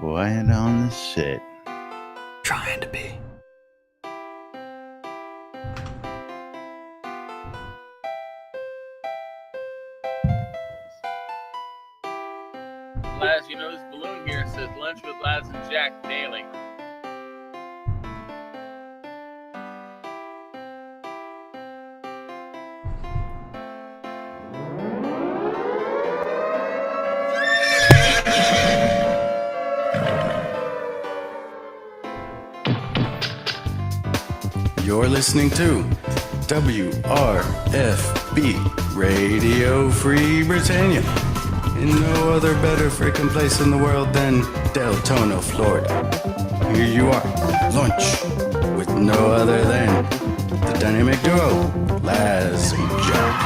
quiet on the set. Trying to be. Laz, you know this balloon here says lunch with Laz and Jack daily. You're listening to WRFB Radio Free Britannia. In no other better freaking place in the world than Deltona, Florida. Here you are, lunch with no other than the dynamic duo, Laz and Jack.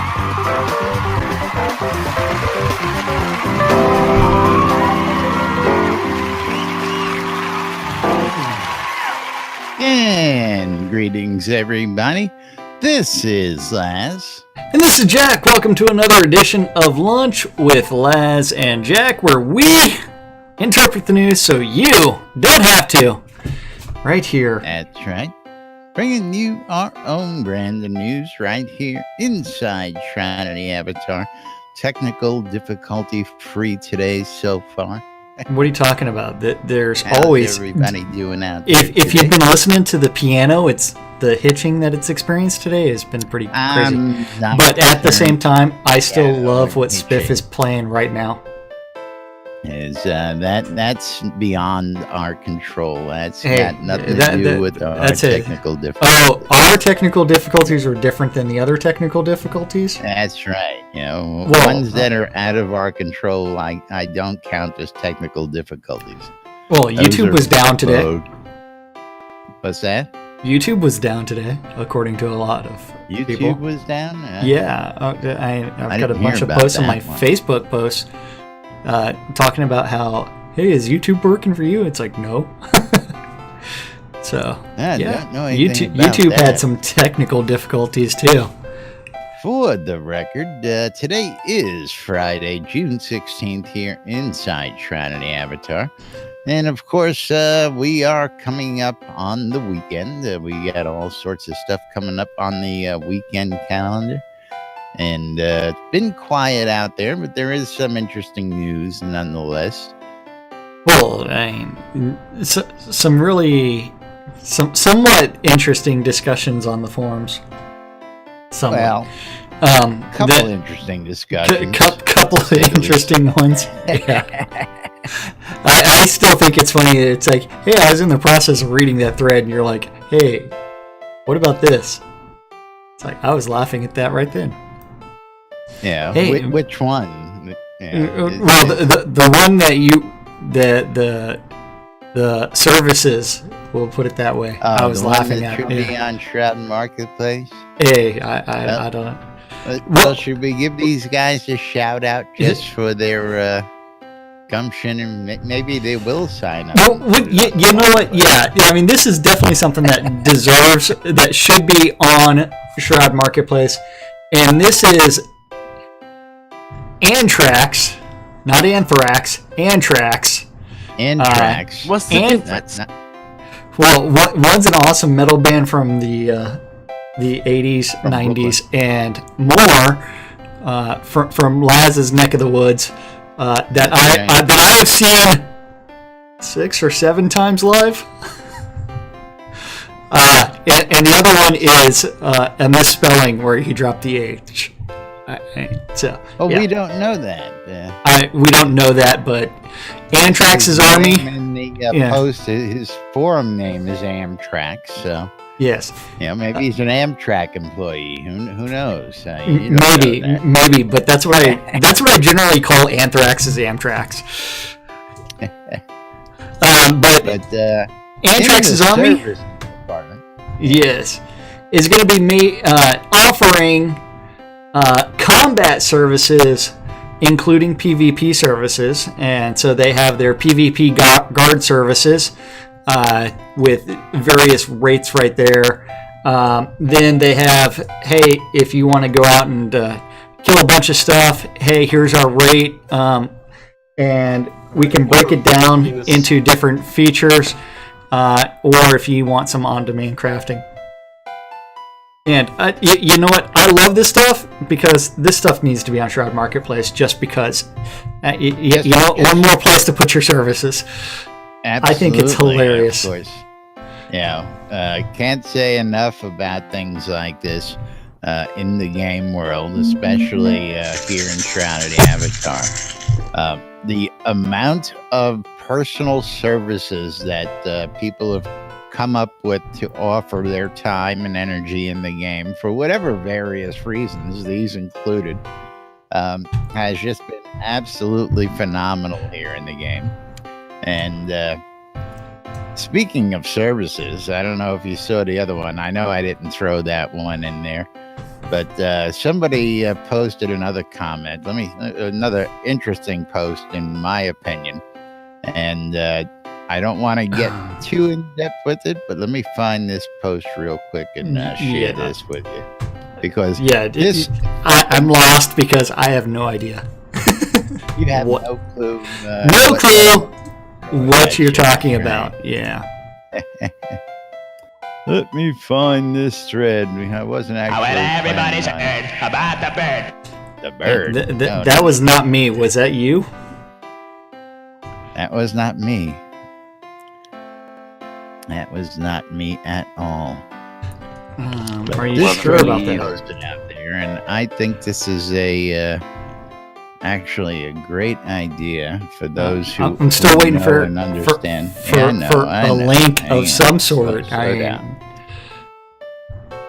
And greetings, everybody. This is Laz. And this is Jack. Welcome to another edition of Lunch with Laz and Jack, where we interpret the news so you don't have to. Right here. That's right. Bringing you our own brand of news right here inside Shroud of the Avatar. Technical difficulty free today so far. What are you talking about? There's How's always everybody doing out there if you've been listening to the piano, it's the hitching that it's experienced today has been pretty crazy. But at the same time, I still love what Spiff is playing right now. That's beyond our control. That's got nothing to do with our technical difficulties. Oh, our technical difficulties are different than the other technical difficulties? That's right. You know, ones that are out of our control, I don't count as technical difficulties. Well, YouTube was down today. What's that? YouTube was down today, according to a lot of people. YouTube was down? Yeah. I've got a bunch of posts on my Facebook posts talking about how, hey, is YouTube working for you? It's like, no. So, YouTube had some technical difficulties too. For the record, today is Friday, June 16th here inside Shroud of the Avatar. And of course, we are coming up on the weekend. We got all sorts of stuff coming up on the weekend calendar. And it's been quiet out there, but there is some interesting news nonetheless. Well, I mean, somewhat interesting discussions on the forums. Well, couple interesting discussions. Couple of interesting ones. Yeah. I still think it's funny. It's like, hey, I was in the process of reading that thread, and you're like, hey, what about this? It's like, I was laughing at that right then. Yeah. Hey, which one? Well, the one that the services, we'll put it that way. I was laughing at it. Be on Shroud Marketplace. Hey, I don't. Well, should we give these guys a shout out just for their gumption, and maybe they will sign up? Well, you know what? Yeah, I mean, this is definitely something that that should be on Shroud Marketplace, and this is Anthrax, not Anthrax, Anthrax. Anthrax. What's the difference? Well, one's an awesome metal band from the 80s, 90s, and more from Laz's neck of the woods that I've seen 6 or 7 times live. And the other one is a misspelling where he dropped the H. We don't know that. We don't know that, but Anthrax's Army. In the post, his forum name is Amtrak, so yes. Maybe he's an Amtrak employee. Who knows? Maybe, but that's what I generally call Anthrax is Amtrax. But Anthrax's Army, yes, is going to be offering combat services, including PvP services, and so they have their PvP guard services with various rates right there. Then they have, hey, if you want to go out and kill a bunch of stuff, hey, here's our rate. And we can break it down into different features, or if you want some on-demand crafting. And you know what? I love this stuff because this stuff needs to be on Shroud Marketplace just because you know, one more place to put your services. Absolutely, I think it's hilarious. Of course. Can't say enough about things like this in the game world, especially here in Shrouded Avatar. The amount of personal services that people have come up with to offer their time and energy in the game for whatever various reasons, these included, has just been absolutely phenomenal here in the game. And speaking of services, I don't know if you saw the other one. I know I didn't throw that one in there, but somebody posted another comment. Another interesting post, in my opinion, and I don't want to get too in depth with it, but let me find this post real quick and share this with you, because I'm lost because I have no idea. You have no clue. No clue what you're talking about. Yeah. Let me find this thread. I wasn't actually. Everybody's heard about the bird. The bird. That was not me. Was that you? That was not me. That was not me at all. Are you sure about that? Posted out there, and I think this is actually a great idea for those who. I'm still waiting for and understand for a link of some sort.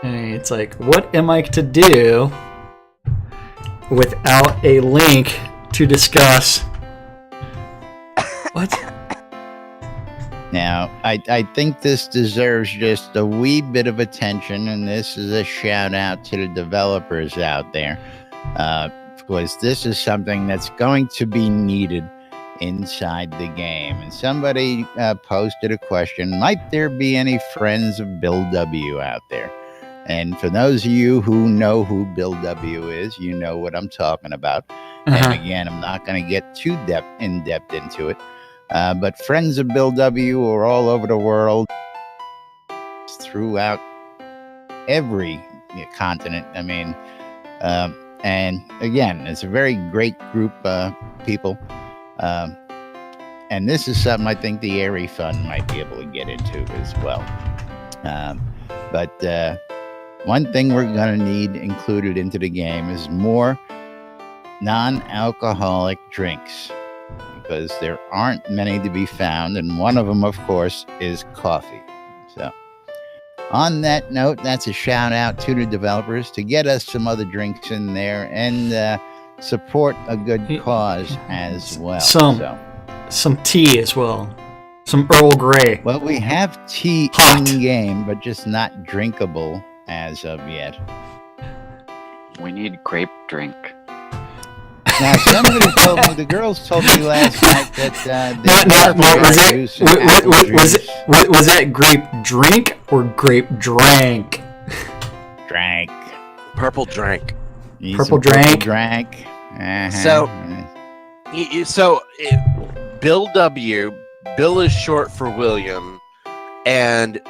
It's like, what am I to do without a link to discuss? What? Now, I think this deserves just a wee bit of attention, and this is a shout out to the developers out there, because this is something that's going to be needed inside the game. And somebody posted a question: might there be any friends of Bill W out there? And for those of you who know who Bill W is, you know what I'm talking about. And again, I'm not going to get too in depth into it. But friends of Bill W are all over the world, throughout every continent. I mean, and again, it's a very great group of people. And this is something I think the Airy Fund might be able to get into as well. But one thing we're going to need included into the game is more non-alcoholic drinks, because there aren't many to be found, and one of them, of course, is coffee. So, on that note, that's a shout out to the developers to get us some other drinks in there and support a good cause as well. Some tea as well, some Earl Grey. Well, we have tea in game, but just not drinkable as of yet. We need grape drink. Now, somebody told me, the girls told me last night that was that grape drink or grape drank? Drank. Purple drank. Purple drank. Drank. So, Bill W. Bill is short for William, and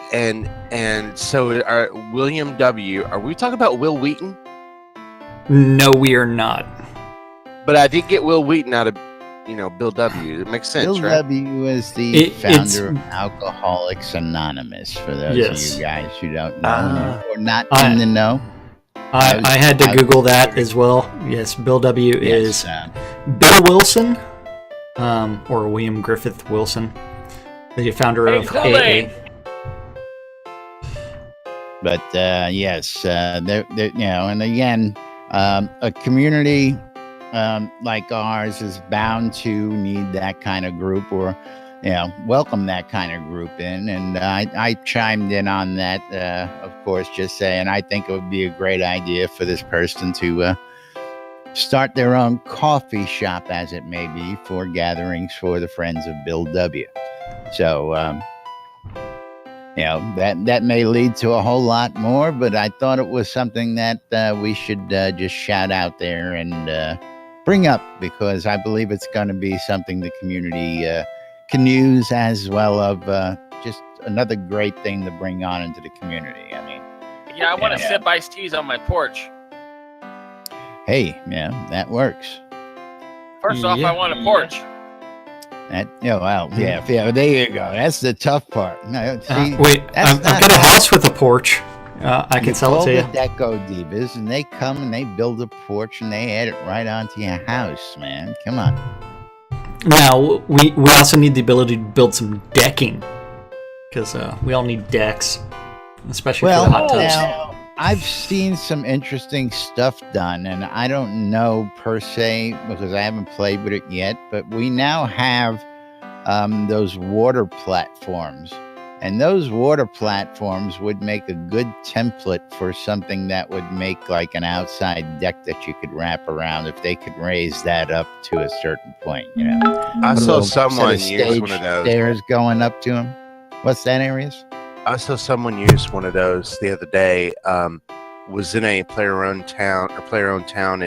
so William W. Are we talking about Will Wheaton? No, we are not. But I did get Will Wheaton out of, Bill W. It makes sense, Bill right? W. is the founder of Alcoholics Anonymous, for those of you guys who don't know or not in the know. I had to Google that as well. Yes, Bill W. is Bill Wilson, or William Griffith Wilson, the founder of AA. But yes, and again, a community like ours is bound to need that kind of group, or welcome that kind of group in. And I chimed in on that, of course, just saying I think it would be a great idea for this person to start their own coffee shop, as it may be, for gatherings for the friends of Bill W. So that may lead to a whole lot more, but I thought it was something that we should just shout out there and bring up, because I believe it's going to be something the community can use, as well of just another great thing to bring on into the community. I mean, yeah, I want to sip iced teas on my porch. Hey, yeah, that works. First off, I want a porch. Yeah, there you go. That's the tough part. No, see, wait, I've got a house with a porch. I can sell it to you. The Deco Divas, and they come and they build a porch and they add it right onto your house, man. Come on. Now, we also need the ability to build some decking, because we all need decks, especially for the hot tubs. Now, I've seen some interesting stuff done, and I don't know per se because I haven't played with it yet, but we now have those water platforms. And those water platforms would make a good template for something that would make like an outside deck that you could wrap around if they could raise that up to a certain point. You know, I saw someone use one of those. Stairs going up to them. What's that, Arius? I saw someone use one of those the other day. Was in a player-owned town,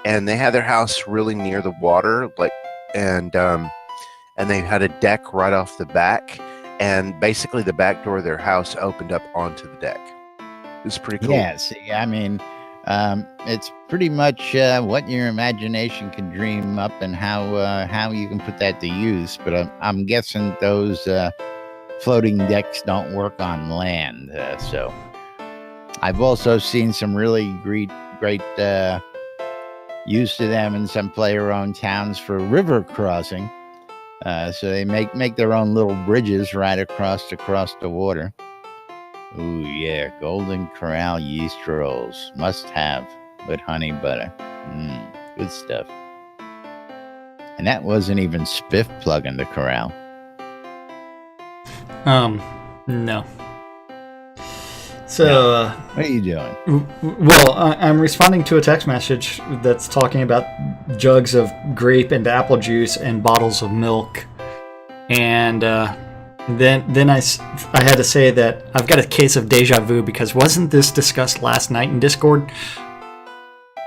and they had their house really near the water, and they had a deck right off the back. And basically, the back door of their house opened up onto the deck. It was pretty cool. Yeah, see, I mean, it's pretty much what your imagination can dream up, and how you can put that to use. But I'm guessing those floating decks don't work on land. So I've also seen some really great use to them in some player-owned towns for river crossing. So they make their own little bridges right across the water. Ooh, yeah, Golden Corral yeast rolls, must have, with honey butter. Good stuff. And that wasn't even Spiff plugging the corral. No. So, what are you doing? Well, I'm responding to a text message that's talking about jugs of grape and apple juice and bottles of milk, and then I had to say that I've got a case of deja vu, because wasn't this discussed last night in Discord?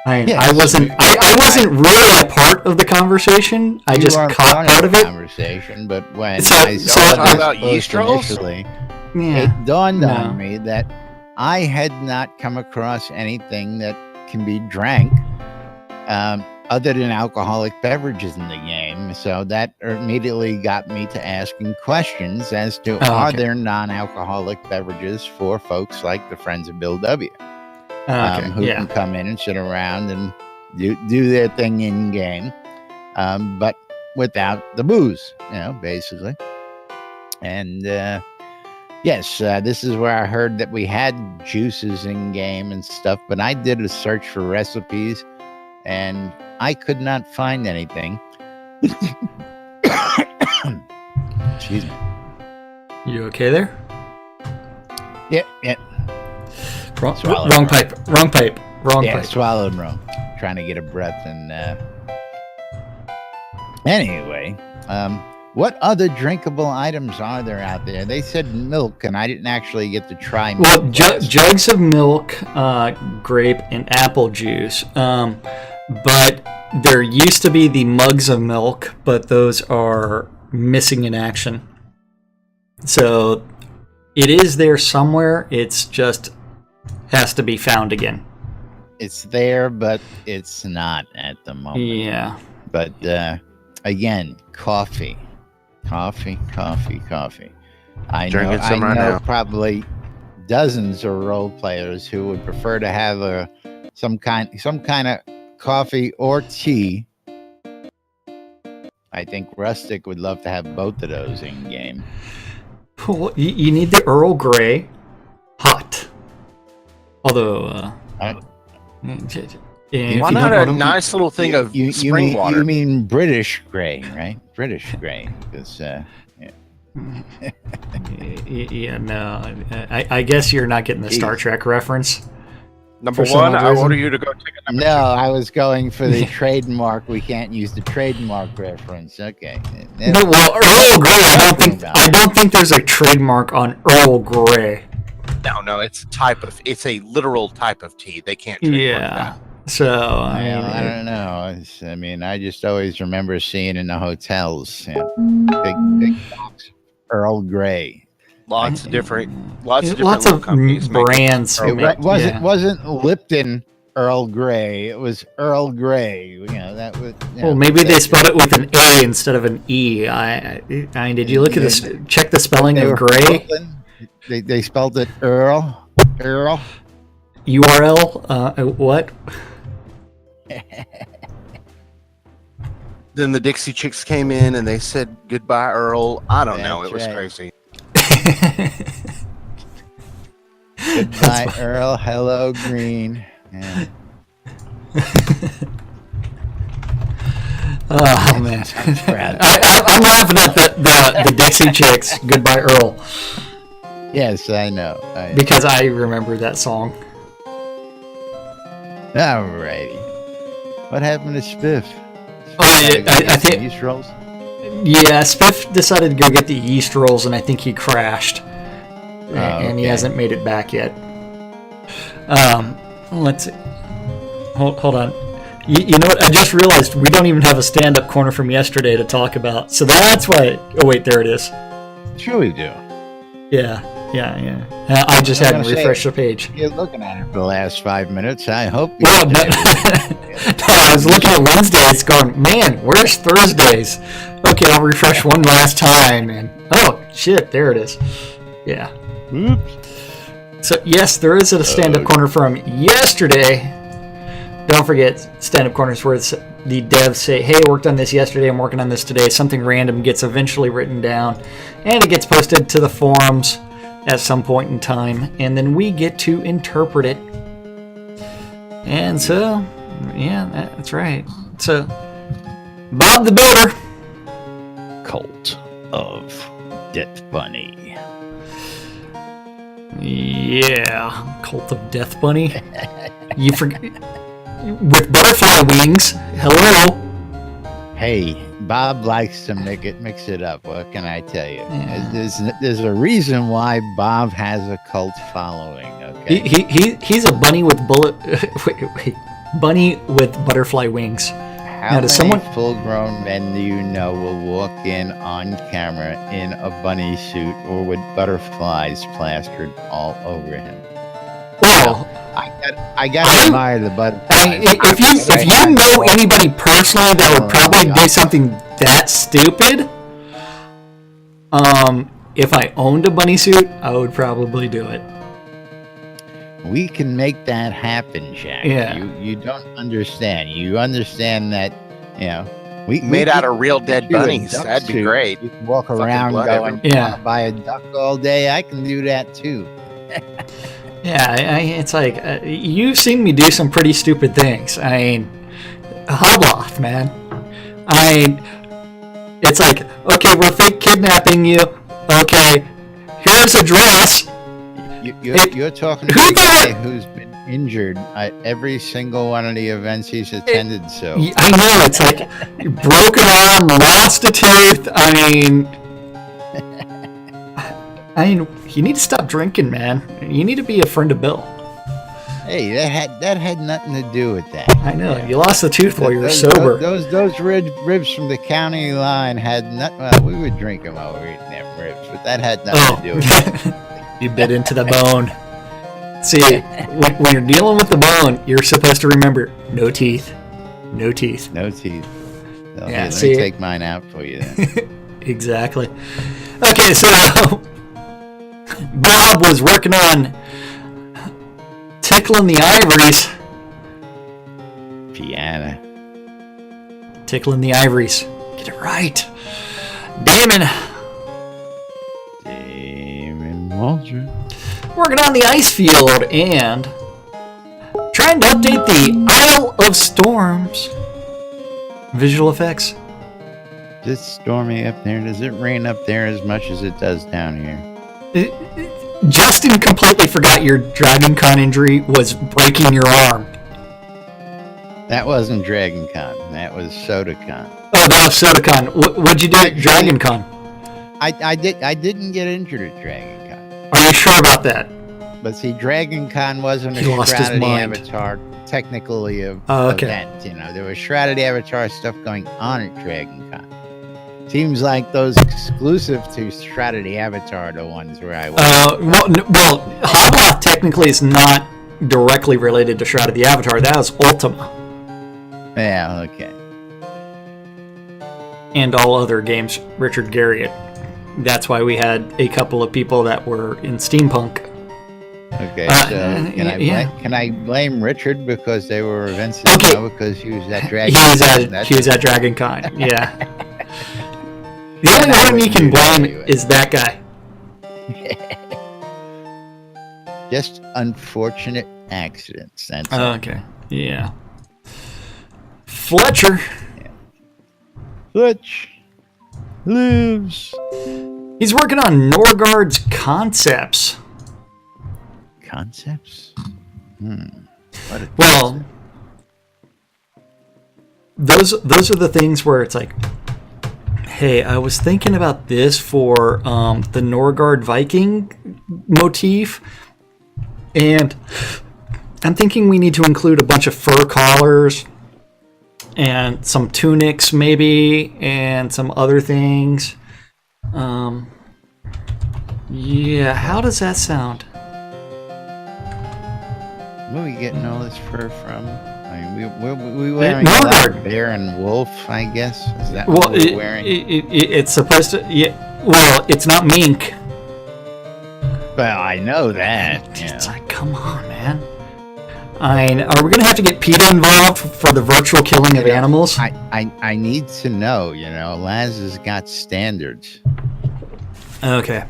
I wasn't really a part of the conversation. I just caught part of it. Conversation, but when I saw about yeast rolls, it dawned on me that I had not come across anything that can be drank other than alcoholic beverages in the game. So that immediately got me to asking questions as to are there non-alcoholic beverages for folks like the Friends of Bill W. Who can come in and sit around and do their thing in game, but without the booze, basically. And yes, this is where I heard that we had juices in game and stuff, but I did a search for recipes and I could not find anything. Excuse me. You okay there? Yeah. Wrong pipe. Swallowed wrong. Trying to get a breath and anyway, what other drinkable items are there out there? They said milk, and I didn't actually get to try milk. Well, jugs of milk, grape, and apple juice. But there used to be the mugs of milk, but those are missing in action. So it is there somewhere. It's just has to be found again. It's there, but it's not at the moment. Yeah. But again, coffee. I know probably dozens of role players who would prefer to have some kind of coffee or tea. I think Rustic would love to have both of those in game. Well, you need the Earl Grey hot. Although, why not a nice little thing of spring water? You mean British Grey, right? British Grey, because no. I guess you're not getting the Star Trek reference. Number one, I order you to go take a number two. I was going for the trademark. We can't use the trademark reference. Okay. No, well, Earl Grey. I don't think there's a trademark on Earl Grey. No, it's a literal type of tea. They can't trademark that. So I don't know. I just always remember seeing in the hotels, big box Earl Grey. Lots of different companies, brands. Wasn't Lipton Earl Grey. It was Earl Grey. That was. Well, maybe they spelled it with an A instead of an E. Did you look at this? Check the spelling of Grey. They spelled it Earl. URL. What? Then the Dixie Chicks came in and they said goodbye, Earl. I don't know. It was crazy. Goodbye, Earl. Hello, Green. Yeah. Oh man, I'm laughing at the Dixie Chicks. Goodbye, Earl. Yes, I know. Because I remember that song. Alrighty. What happened to Spiff? I think yeast rolls. Yeah, Spiff decided to go get the yeast rolls, and I think he crashed, and he hasn't made it back yet. Let's see. Hold on. You know what? I just realized we don't even have a stand-up corner from yesterday to talk about. So that's why. Oh wait, there it is. Sure we do. Yeah. I just hadn't refreshed the page. You're looking at it for the last 5 minutes. I hope. Well, no, I was looking at Wednesdays, going, man, where's Thursdays? Okay, I'll refresh one last time, and oh shit, there it is. Yeah. Oops. So yes, there is a stand-up corner from yesterday. Don't forget stand-up corners where the devs say, hey, I worked on this yesterday, I'm working on this today. Something random gets eventually written down, and it gets posted to the forums at some point in time, and then we get to interpret it. And so, yeah, that's right. So, Bob the Builder. Cult of Death Bunny. Yeah, Cult of Death Bunny. You forget. With butterfly wings. Hello. Hey, Bob likes to mix it up. What can I tell you? Yeah. There's a reason why Bob has a cult following. Okay. He's a bunny with bunny with butterfly wings. How many full-grown men do you know will walk in on camera in a bunny suit or with butterflies plastered all over him? Well, I got to admire the butterflies. If you know anybody personally that would probably do something that stupid, if I owned a bunny suit, I would probably do it. We can make that happen, Jack. Yeah. You don't understand. You understand that, we made out of real dead bunnies. That'd be great. You can walk around going, buy a duck all day. I can do that too. Yeah, it's like, you've seen me do some pretty stupid things. I mean, Hobloth, man. It's like, okay, we're fake kidnapping you. Okay, here's a dress. You're talking to a guy who's been injured at every single one of the events he's attended, so. I know, it's like, broken arm, lost a tooth. I mean, you need to stop drinking, man. You need to be a friend of Bill. Hey, that had nothing to do with that. I know. You lost a tooth while you were sober. Those ribs from the county line had nothing. Well, we were drinking while we were eating them ribs, but that had nothing to do with it. You bit into the bone. See, when you're dealing with the bone, you're supposed to remember no teeth. No teeth. No teeth. So, yeah, let me take mine out for you then. Exactly. Okay, so Bob was working on tickling the ivories. Piano. Tickling the ivories. Get it right. Damon Waldron. Working on the ice field and trying to update the Isle of Storms visual effects. Is it stormy up there? Does it rain up there as much as it does down here? Justin completely forgot your Dragon Con injury was breaking your arm. That wasn't Dragon Con. That was SodaCon. Oh, that was SodaCon. What'd you do at Dragon Con? I didn't get injured at Dragon Con. Are you sure about that? But see, Dragon Con wasn't a He lost his Shrouded mind. Avatar, technically a Okay. event. You know, there was Shrouded Avatar stuff going on at Dragon Con. Seems like those exclusive to Shrouded Avatar are the ones where I went. Well, Hobloth technically is not directly related to Shroud of the Avatar. That was Ultima Yeah, okay. and all other games. Richard Garriott. That's why we had a couple of people that were in steampunk. Okay, so can I blame Richard because they were events that I know because he was at Dragon Con? He was at Dragon Con, yeah. The only one you can blame is that guy. Just unfortunate accidents. That's Okay, yeah. Fletcher. Fletch lives. He's working on Norgard's concepts. Concepts? What a Well, those are the things where it's like, hey, I was thinking about this for the Norgard Viking motif, and I'm thinking we need to include a bunch of fur collars and some tunics maybe and some other things. Yeah, how does that sound? Where are we getting all this fur from? I mean, we wearing Norgard. bear and wolf, I guess. Is that Well, what we're wearing? it's supposed to. Yeah. Well, it's not mink. Well, I know that. It's like, come on, man. Are we gonna have to get PETA involved for the virtual killing of animals? I need to know. You know, Laz has got standards. Okay.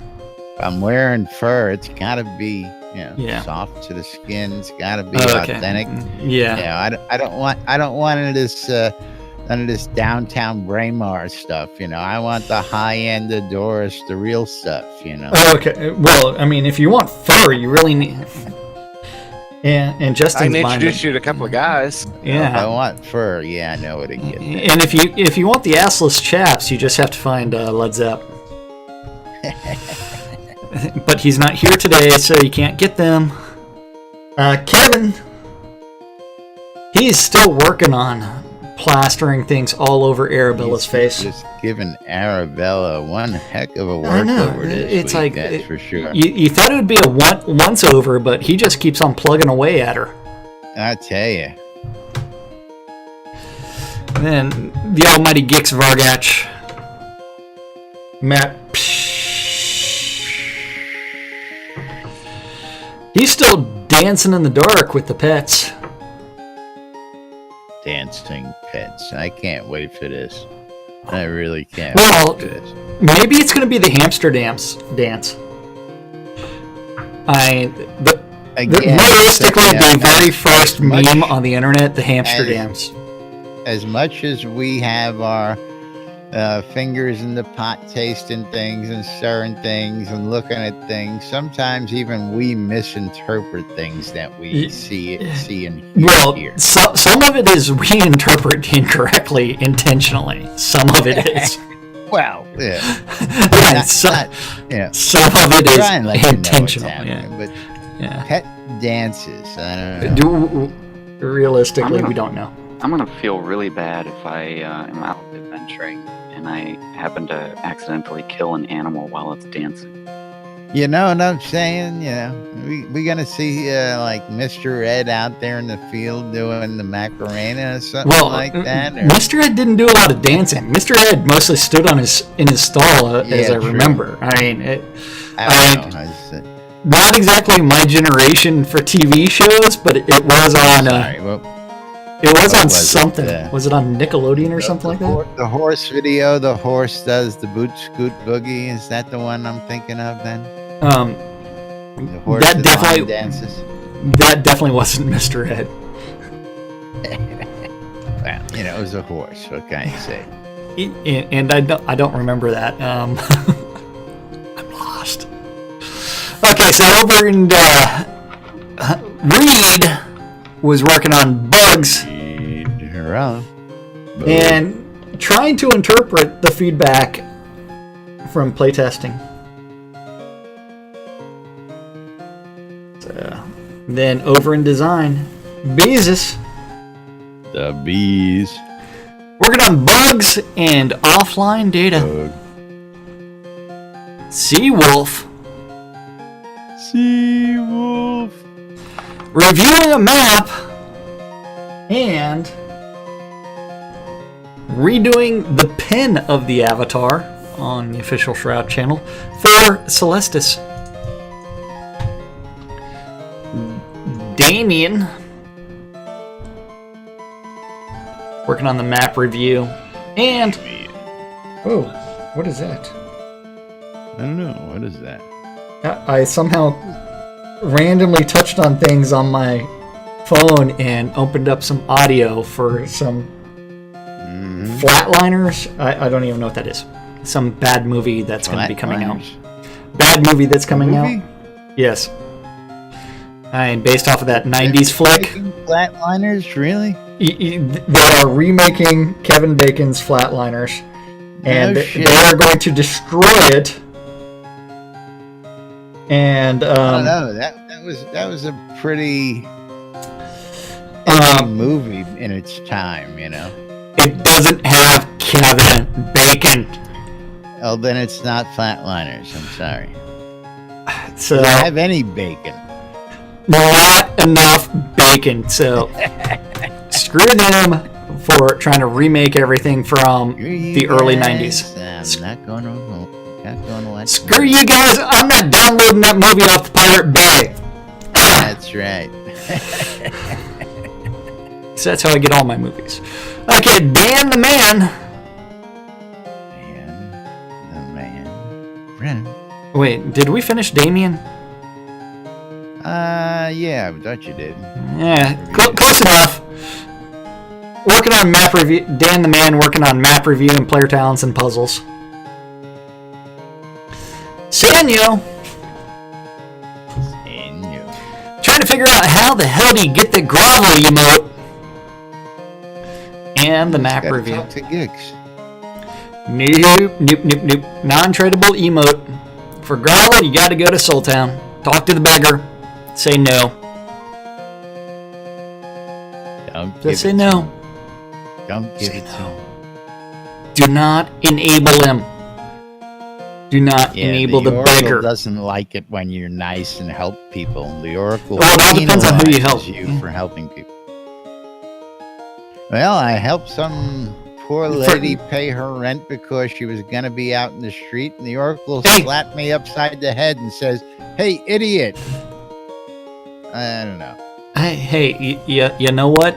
If I'm wearing fur, it's got to be soft to the skin. It's got to be authentic. Yeah. Yeah. I don't want none of this downtown Braemar stuff. You know, I want the high end Doris, the real stuff. You know. Okay. Well, I mean, if you want fur, you really need. And Justin's I can mind. introduce you to a couple of guys. Yeah. If I want fur. Yeah, I know where to get that. And if you want the assless chaps, you just have to find Led Zepp. But he's not here today, so you can't get them. Kevin, he's still working on plastering things all over Arabella's face. Just giving Arabella one heck of a work over this it's week, like that's for sure. You thought it would be a once over, but he just keeps on plugging away at her. I tell you. And then the almighty Gix Vargach, Matt. He's still dancing in the dark with the pets. Dancing pets. I can't wait for this. I really can't Well, wait for this. maybe it's going to be the hamster dance. Realistically, the very first meme on the internet, the hamster dance. As much as we have our fingers in the pot tasting things and stirring things and looking at things, sometimes even we misinterpret things that we see and hear. Some of it is we interpret incorrectly intentionally. Some of it is. Well, yeah. Some of it is intentional. But pet dances, I don't know. Realistically, we don't know. I'm going to feel really bad if I am out adventuring and I happen to accidentally kill an animal while it's dancing. You know what I'm saying? You know, we're going to see like Mr. Ed out there in the field doing the Macarena or something like that. Or... Mr. Ed didn't do a lot of dancing. Mr. Ed mostly stood in his stall, as I remember. I mean, not exactly my generation for TV shows, but it was on... It was on something. Was it on Nickelodeon or something like that? The horse video, the horse does the boot scoot boogie. Is that the one I'm thinking of then? The horse that definitely dances. That definitely wasn't Mr. Ed. Well, you know, it was a horse. What can I say? And I don't remember that. I'm lost. Okay, so over in Reed was working on bugs and trying to interpret the feedback from playtesting. Then over in design, Beezus. The bees. Working on bugs and offline data. Seawolf. Seawolf. Reviewing a map and redoing the pin of the avatar on the official Shroud channel for Celestis. Damien working on the map review and what is that? I don't know. What is that? I somehow randomly touched on things on my phone and opened up some audio for some Flatliners. I don't even know what that is. Some bad movie that's going to be coming out. Bad movie that's coming out. Yes. And based off of that 90s flick. Flatliners, really? They are remaking Kevin Bacon's Flatliners. And they are going to destroy it. And I don't know. That was a pretty movie in its time, you know. It doesn't have Kevin Bacon. Oh, then it's not Flatliners. I'm sorry. So does it have any bacon? Not enough bacon. So screw them for trying to remake everything from the early 90s. I'm not going to watch. Screw you guys! I'm not downloading that movie off the Pirate Bay. That's right. So that's how I get all my movies. Okay, Dan the Man. Brennan. Wait, did we finish Damien? Yeah, I thought you did. Yeah, close enough. Working on map review. Dan the Man working on map review and player talents and puzzles. Sanyo. Trying to figure out how the hell do you get the grovel emote. And the map review. Talk to Gigs. Nope. Non-tradable emote. For grovel, you gotta go to Soul Town. Talk to the beggar. Say no. Just say no. Don't give it to him. Do not enable him. Do not enable the beggar. The doesn't like it when you're nice and help people. The Oracle it all depends on who you help. You for helping people. Well, I helped some poor lady pay her rent because she was going to be out in the street, and the Oracle slapped me upside the head and says, "Hey, idiot!" I don't know. Hey, you know what?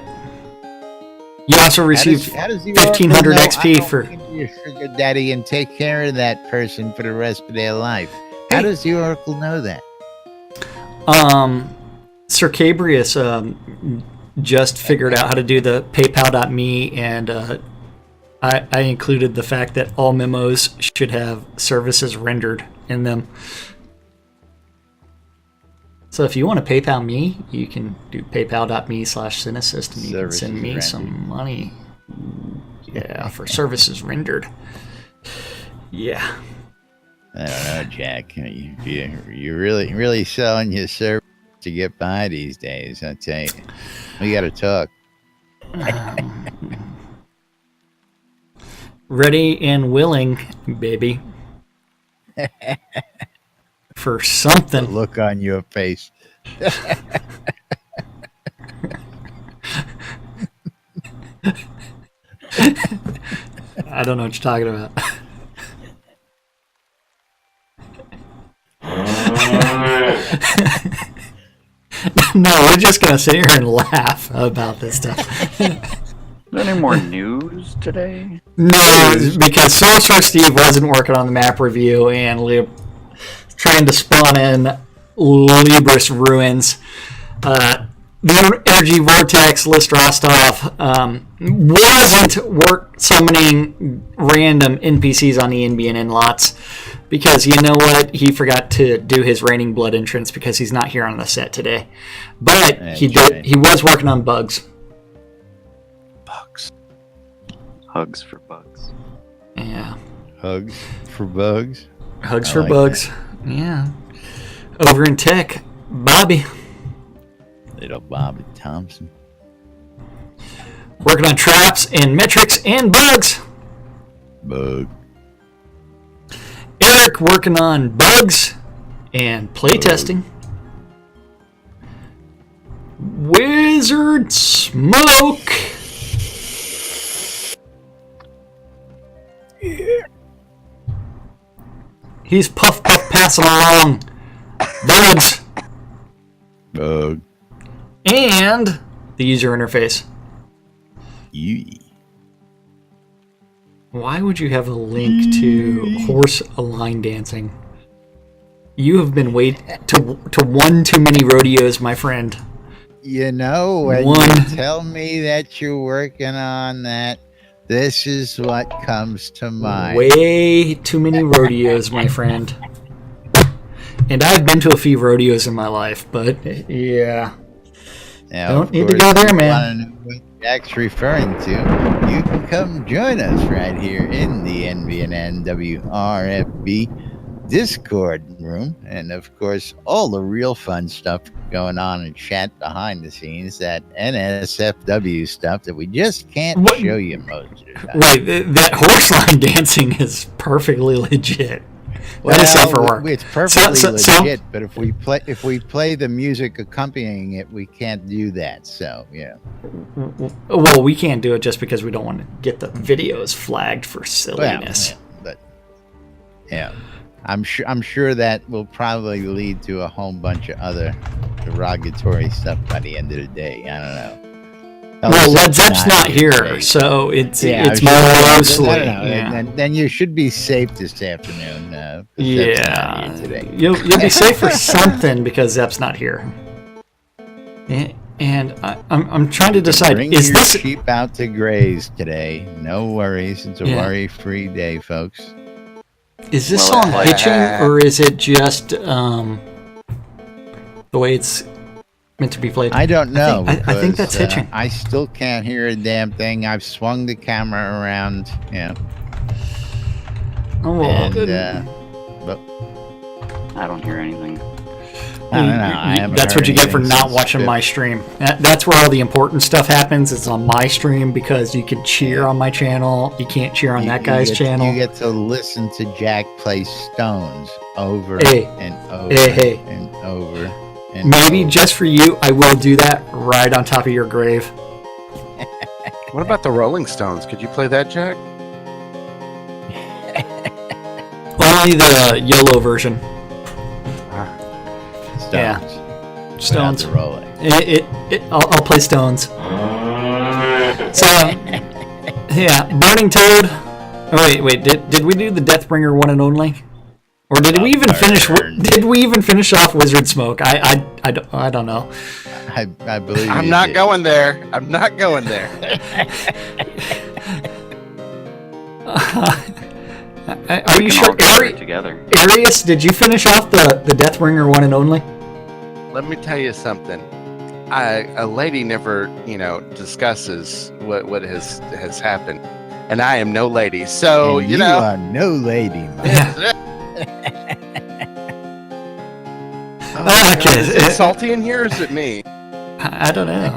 You also received 1,500 XP for your sugar daddy and take care of that person for the rest of their life. How does the Oracle know that? Sir Cabrius just figured out how to do the PayPal.me, and I included the fact that all memos should have services rendered in them. So if you want to PayPal me, you can do paypal.me/Cinesystem, and you can send me some money. Yeah, for services rendered. Yeah. I don't know, Jack. You're really selling your service to get by these days. I tell you, we got to talk. Ready and willing, baby. For something. The look on your face. I don't know what you're talking about. No, we're just going to sit here and laugh about this stuff. Is there any more news today? No, because Sorcerer Steve wasn't working on the map review and trying to spawn in Libris Ruins. The Energy Vortex List Rostov wasn't summoning random NPCs on the NBN lots because you know what? He forgot to do his Raining Blood entrance because he's not here on the set today. But he was working on bugs. Bugs. Hugs for bugs. Yeah. Hugs for bugs. Hugs for bugs. That. Yeah. Over in tech, Bobby. Little Bobby Thompson. Working on traps and metrics and bugs. Bug. Eric working on bugs and playtesting. Wizard Smoke. Yeah. He's puff passing along. Bugs. Bug. And the user interface. Why would you have a link to horse line dancing? You have been to one too many rodeos, my friend. You know, when you tell me that you're working on that, this is what comes to mind. Way too many rodeos, my friend. And I've been to a few rodeos in my life, but yeah. Now, don't need to go there, man. Know what Jack's referring to, you can come join us right here in the NVNN WRFB Discord room, and of course all the real fun stuff going on in chat behind the scenes, that NSFW stuff that we just can't show you most of the time. Wait, that horse line dancing is perfectly legit. Well, it's perfectly legit, but if we play the music accompanying it, we can't do that. So yeah. Well, we can't do it just because we don't want to get the videos flagged for silliness. Well, yeah, I'm sure that will probably lead to a whole bunch of other derogatory stuff by the end of the day. I don't know. Well, Led Zepp's not here, today, so it's mostly. Then you should be safe this afternoon. Today. You'll be safe for something because Zepp's not here. And I'm trying to decide: is your this sheep out to graze today? No worries. It's a worry-free day, folks. Is this song hitching, or is it just the way it's meant to be played? I don't know. I think that's hitching. I still can't hear a damn thing. I've swung the camera around. Yeah. Oh, well, but I don't hear anything. I don't know. That's what you get for not watching my stream. That's where all the important stuff happens. It's on my stream because you can cheer on my channel. You can't cheer on that guy's channel. You get to listen to Jack play Stones over and over and over. Maybe just for you, I will do that right on top of your grave. What about the Rolling Stones? Could you play that, Jack? Only the YOLO version. Stones. Yeah, Stones. Rolling. I'll play Stones. So, yeah, Burning Toad. Oh, wait. Did we do the Deathbringer one and only? Or did we even finish? Did we even finish off Wizard Smoke? I don't know. I believe. I'm not going there. I'm not going there. Are you sure? Arius, did you finish off the Deathbringer one and only? Let me tell you something. A lady never, discusses what has happened, and I am no lady. So and you are no lady, man. Okay. Is it salty in here, or is it me? I don't know.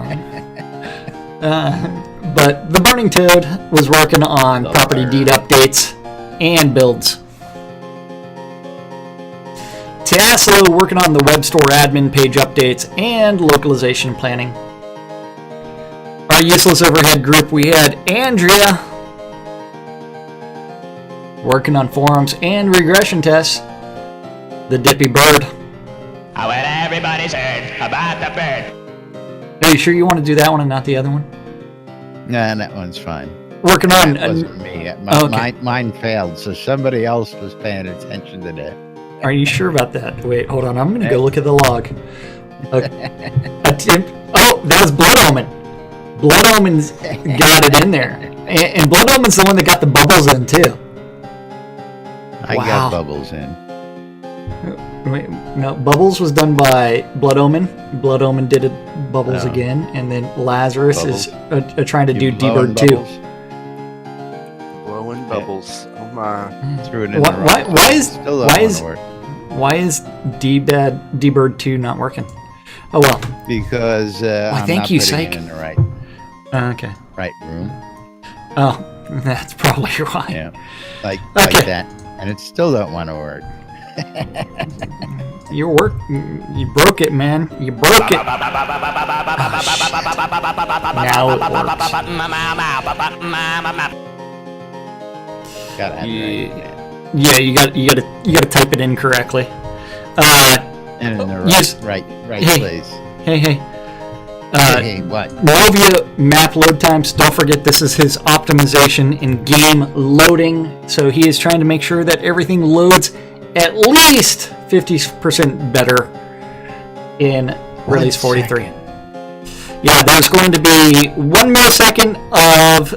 But the Burning Toad was working on property deed updates and builds. Taslo working on the web store admin page updates and localization planning. Our useless overhead group, we had Andrea working on forums and regression tests. The Dippy Bird. Well, everybody's heard about the bird. Are you sure you want to do that one and not the other one? Nah, that one's fine. Working on. That wasn't me. Mine failed, so somebody else was paying attention to that. Are you sure about that? Wait, hold on. I'm going to go look at the log. Oh, that was Blood Omen. Blood Omen's got it in there. And Blood Omen's the one that got the bubbles in, too. I got bubbles in. Wait, no, Bubbles was done by Blood Omen. Blood Omen did it Bubbles again. And then Lazarus is trying to do D-Bird too. Blowing bubbles. Oh my. Threw it in why is D-Bird 2 not working? Oh well. because I'm thank not you, putting psych. it in the Okay. right room. Oh, that's probably why. Yeah, like Okay. that, and it still don't want to work. You broke it, man. You broke it. Now it works. Gotta have it right. Yeah, you gotta type it in correctly. And in the yes. right Hey. place. Hey. Hey, what? Novia map load times. Don't forget, this is his optimization in game loading. So he is trying to make sure that everything loads at least 50% better in release 43. Yeah, there's going to be 1 millisecond of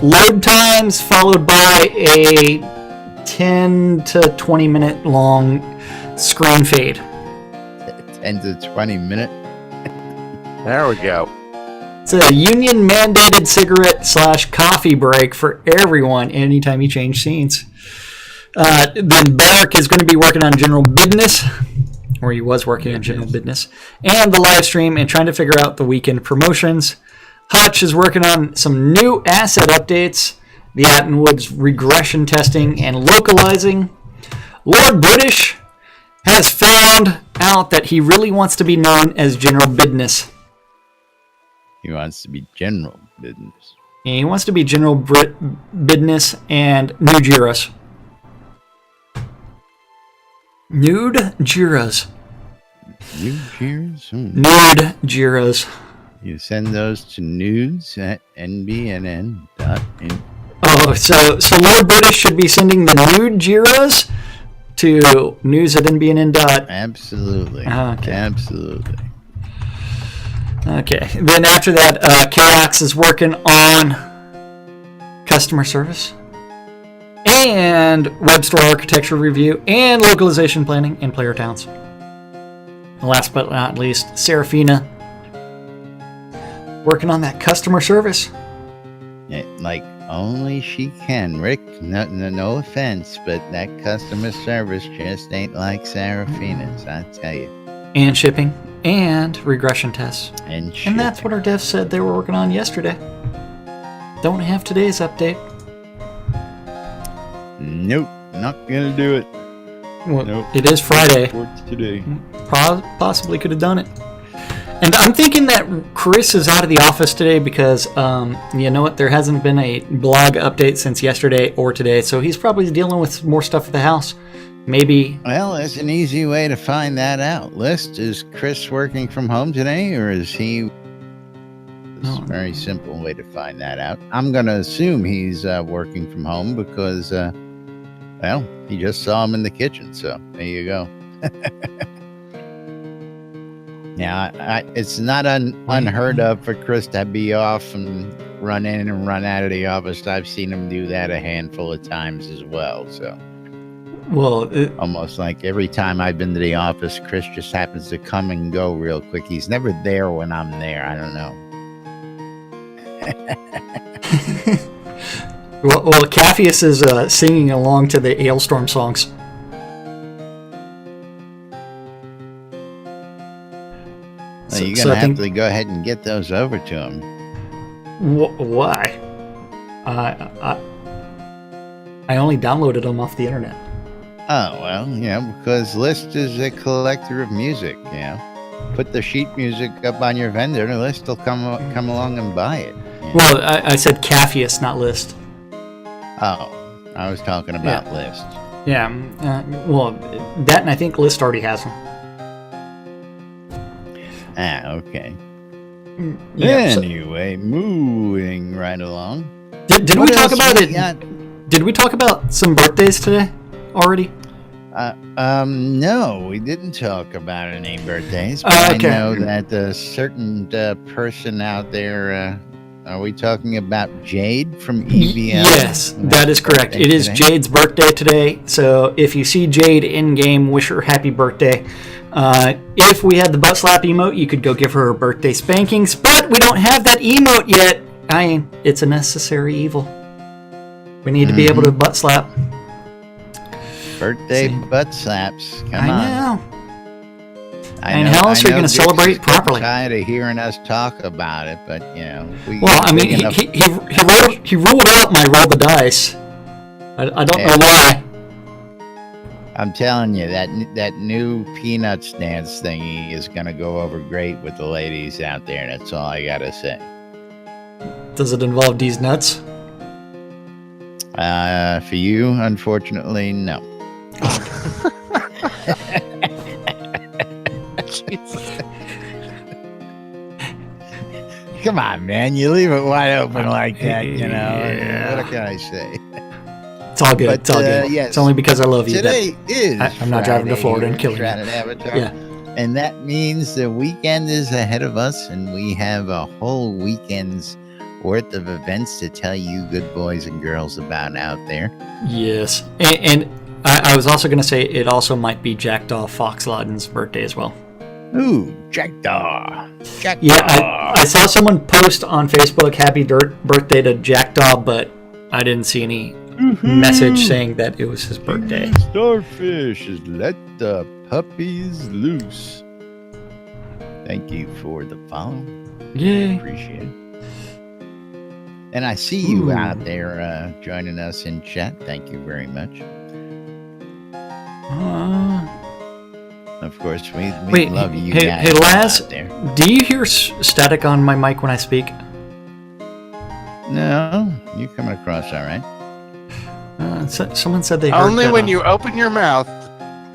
load times, followed by a 10 to 20 minute long screen fade. 10 to 20 minute. There we go. It's a union mandated cigarette/coffee break for everyone anytime you change scenes. Then Barrick is going to be working on general business, or he was working on general business, and the live stream and trying to figure out the weekend promotions. Hutch is working on some new asset updates, the Attenwoods regression testing and localizing. Lord British has found out that he really wants to be known as general business. He wants to be general business. He wants to be general business and nude Jiras. Nude Jiras. Nude Jiras? Nude Jiras. You send those to nudes@nbnn.in. Oh, so Lord British should be sending the nude Jiras to news@nbnn. Absolutely. Okay. Absolutely. Okay. Then after that, Chaos is working on customer service and web store architecture review and localization planning and player towns. Last but not least, Serafina working on that customer service. Yeah, like only she can, Rick. No offense, but that customer service just ain't like Serafina's, I tell you. And shipping and regression tests. And that's what our devs said they were working on yesterday. Don't have today's update. Nope, not gonna do it. Well, Nope. It is Friday. Reports today. Possibly could have done it. And I'm thinking that Chris is out of the office today because, you know what, there hasn't been a blog update since yesterday or today, so he's probably dealing with more stuff at the house. Maybe. Well, there's an easy way to find that out. List, is Chris working from home today, or is he? It's a very simple way to find that out. I'm going to assume he's working from home because, well, he just saw him in the kitchen, so there you go. Yeah, it's not unheard of for Chris to be off and run in and run out of the office. I've seen him do that a handful of times as well, so. Well, almost like every time I've been to the office, Chris just happens to come and go real quick. He's never there when I'm there. I don't know. well, Capheus is singing along to the Ailstorm songs. Well, you're going to have to go ahead and get those over to him. Why? I only downloaded them off the internet. Oh, well, because List is a collector of music, Put the sheet music up on your vendor, and List will come along and buy it. Well, I said Capheus, not List. Oh, I was talking about List. Yeah, well, that and I think List already has them. Ah, okay. Yeah, anyway, moving right along. Did we talk about it? Did we talk about some birthdays today already? No, we didn't talk about any birthdays. But okay. I know that a certain person out there. Are we talking about Jade from EBL? Yes, that is correct. It is Jade's birthday today. So if you see Jade in game, wish her happy birthday. If we had the butt slap emote, you could go give her birthday spankings, but we don't have that emote yet. It's a necessary evil. We need to be able to butt slap. Birthday butt slaps. Come on. I know. And how else are you going to celebrate properly? I'm tired of hearing us talk about it, but Well, I mean, he ruled out my roll the dice. I don't know why. I'm telling you, that new Peanuts dance thingy is going to go over great with the ladies out there. That's all I got to say. Does it involve these nuts? For you, unfortunately, no. Come on, man. You leave it wide open like that, Yeah. What can I say? It's all good. It's all good. Yes. It's only because I love you. Today is I'm not driving to Florida and killing you. Avatar. Yeah. And that means the weekend is ahead of us, and we have a whole weekend's worth of events to tell you good boys and girls about out there. Yes. And I was also going to say it also might be Jackdaw Foxlawden's birthday as well. Ooh, Jackdaw. Yeah, I saw someone post on Facebook, happy birthday to Jackdaw, but I didn't see any message saying that it was his birthday. Starfish has let the puppies loose. Thank you for the follow. Yay. Appreciate it. And I see you out there joining us in chat. Thank you very much. Of course, we love you guys. Hey, Laz, out there. Do you hear static on my mic when I speak? No, you're coming across all right. Someone said they heard Only when you open your mouth.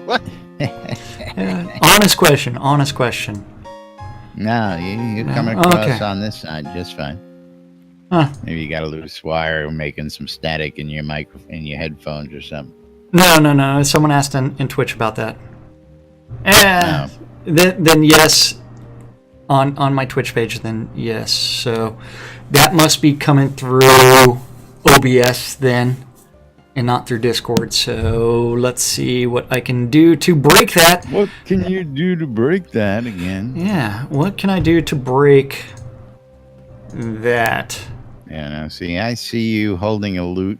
What? Honest question. No, you're coming across on this side just fine. Huh. Maybe you got a loose wire making some static in your mic, in your headphones or something. No. Someone asked in Twitch about that. Then yes, on my Twitch page, then yes. So that must be coming through OBS then, and not through Discord. So let's see what I can do to break that. What can you do to break that again? Yeah, what can I do to break that? Yeah, now see, I see you holding a lute,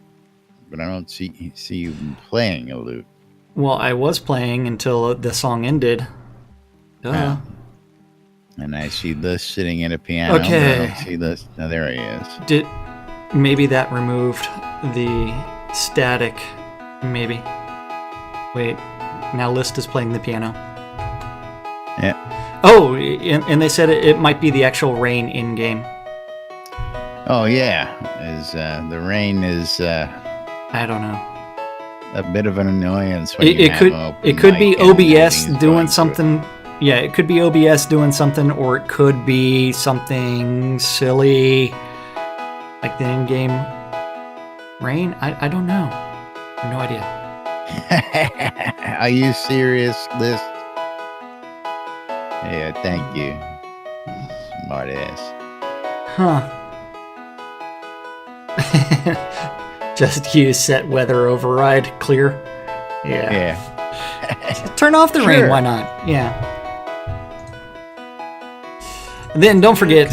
but I don't see you playing a lute. Well, I was playing until the song ended. Yeah. And I see this sitting at a piano. Okay. I don't see this. Oh, there he is. Maybe that removed the static. Maybe. Wait. Now List is playing the piano. Yeah. Oh, and they said it might be the actual rain in game. Oh yeah. The rain is. I don't know. A bit of an annoyance. When It could be OBS doing something. Yeah, it could be OBS doing something, or it could be something silly, like the in-game rain. I don't know. I have no idea. Are you serious, List? Yeah, thank you. Smart ass. Huh. Just use set weather override clear. Yeah. Turn off the rain, why not? Yeah. And then don't forget,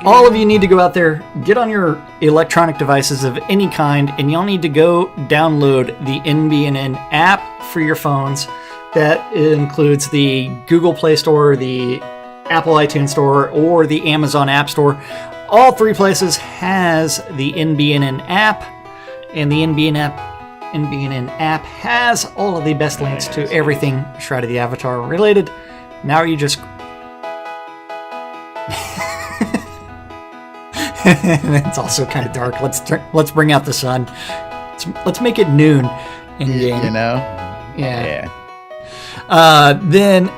all of you need to go out there, get on your electronic devices of any kind, and you'll need to go download the NBNN app for your phones. That includes the Google Play Store, the Apple iTunes Store, or the Amazon App Store. All three places has the NBNN app, and the NBNN app has all of the best links to everything Shroud of the Avatar related. Now you just... It's also kind of dark. Let's bring out the sun. Let's make it noon in game. You know? Yeah. Then,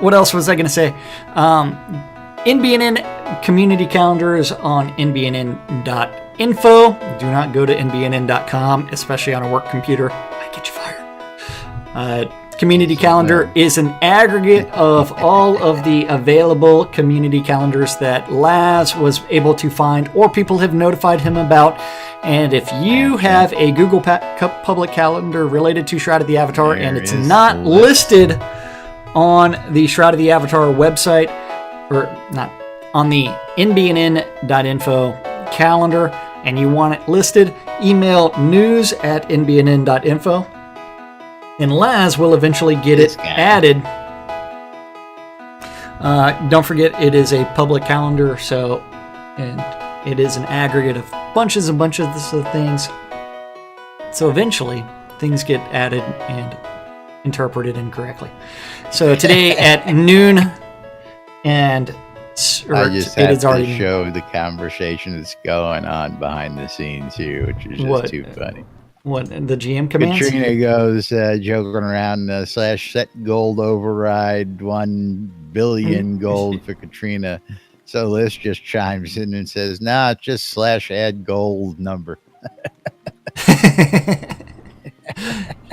what else was I going to say? NBNN community calendars on nbnn.info. Do not go to nbnn.com, especially on a work computer. Might get you fired. Community calendar is an aggregate of all of the available community calendars that Laz was able to find or people have notified him about. And if you have a Google public calendar related to Shroud of the Avatar and it's not listed on the Shroud of the Avatar website, or not on the nbnn.info calendar, and you want it listed, email news@nbnn.info. And Laz will eventually get it added Don't forget, it is a public calendar, and it is an aggregate of bunches of things. So eventually, things get added and interpreted incorrectly. So today at noon, and I just have to show the conversation that's going on behind the scenes here, which is just too funny. What, the GM commands? Katrina goes joking around / set gold override 1 billion gold for Katrina. So Liz just chimes in and says, "Nah, it's just / add gold number."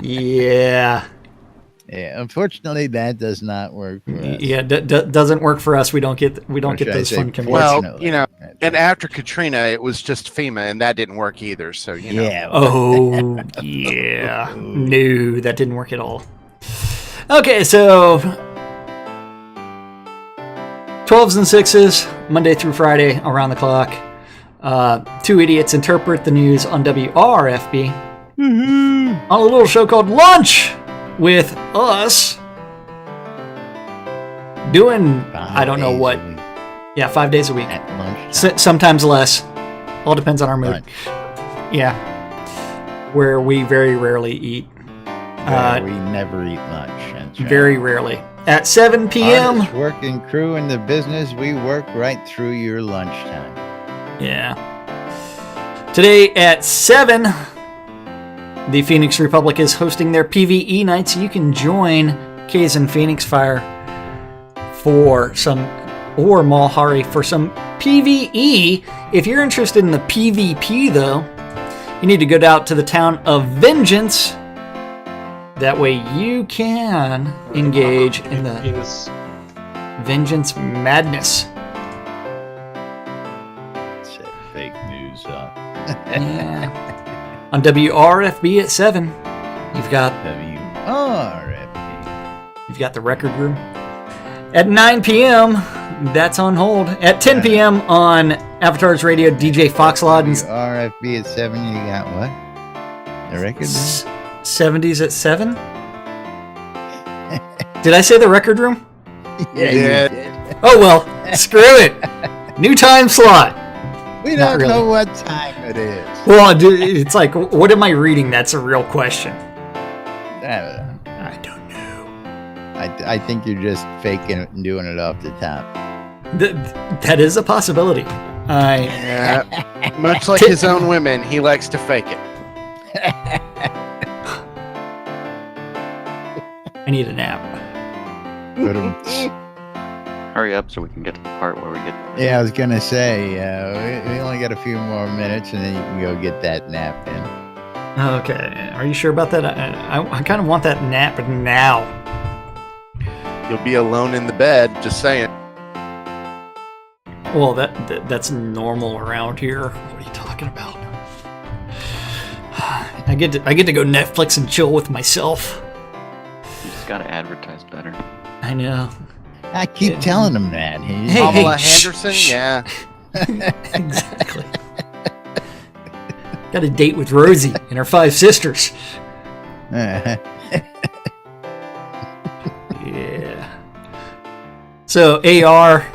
Yeah. Yeah, unfortunately, that does not work for us. Yeah, doesn't work for us. We don't get those fun commands. Well, and after Katrina, it was just FEMA, and that didn't work either. So Yeah. Oh, yeah. No, that didn't work at all. Okay, so 12s and 6s, Monday through Friday, around the clock. 2 idiots interpret the news on WRFB on a little show called Lunch, with us doing, I don't know what. Yeah, 5 days a week. Sometimes less. All depends on our mood. Yeah. Where we very rarely eat. We never eat lunch. Very rarely. At 7 p.m. Hardest working crew in the business, we work right through your lunchtime. Yeah. Today at 7, the Phoenix Republic is hosting their PvE night, so you can join Kays and Phoenix Fire or Malhari for some PvE. If you're interested in the PvP, though, you need to go out to the town of Vengeance. That way you can engage in the Vengeance Madness. It's fake news, Yeah. On WRFB at 7, you've got WRFB. You've got the record room. At 9 p.m., that's on hold. At 10 p.m. on Avatar's Radio, DJ Foxlod. WRFB at 7, you got what? The record room? 70s at 7? Did I say the record room? Yeah, you did. Oh, well, screw it. New time slot. We don't know what time it is. Well, it's like, what am I reading? That's a real question. I don't know. I think you're just faking it and doing it off the top. That is a possibility. Much like his own women, he likes to fake it. I need a nap. Hurry up so we can get to the part where we get... Yeah, I was going to say, we only got a few more minutes and then you can go get that nap in. Okay. Are you sure about that? I kind of want that nap now. You'll be alone in the bed, just saying. Well, that's normal around here. What are you talking about? I get to go Netflix and chill with myself. You just got to advertise better. I know. I keep telling him that. Pamela Henderson, yeah. Exactly. Got a date with Rosie and her 5 sisters. Uh-huh. Yeah. So AR,